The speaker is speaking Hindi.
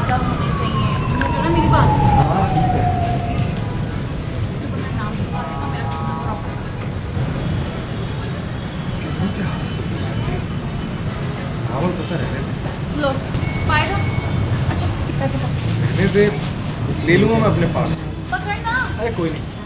ज़्यादा होने चाहिए। मुझे ना मेरी बात हाँ ठीक है। उसके ऊपर मैं नाम लिखवा देगा, मेरा फ़ोन नंबर ऑफ कितनों के हाथ से बुलाएंगे? रावल पता रहने दे। लो फ़ायदा। अच्छा पैसे पकड़ रहने दे, ले लूँगा मैं अपने पास। पकड़ना। अरे कोई नहीं।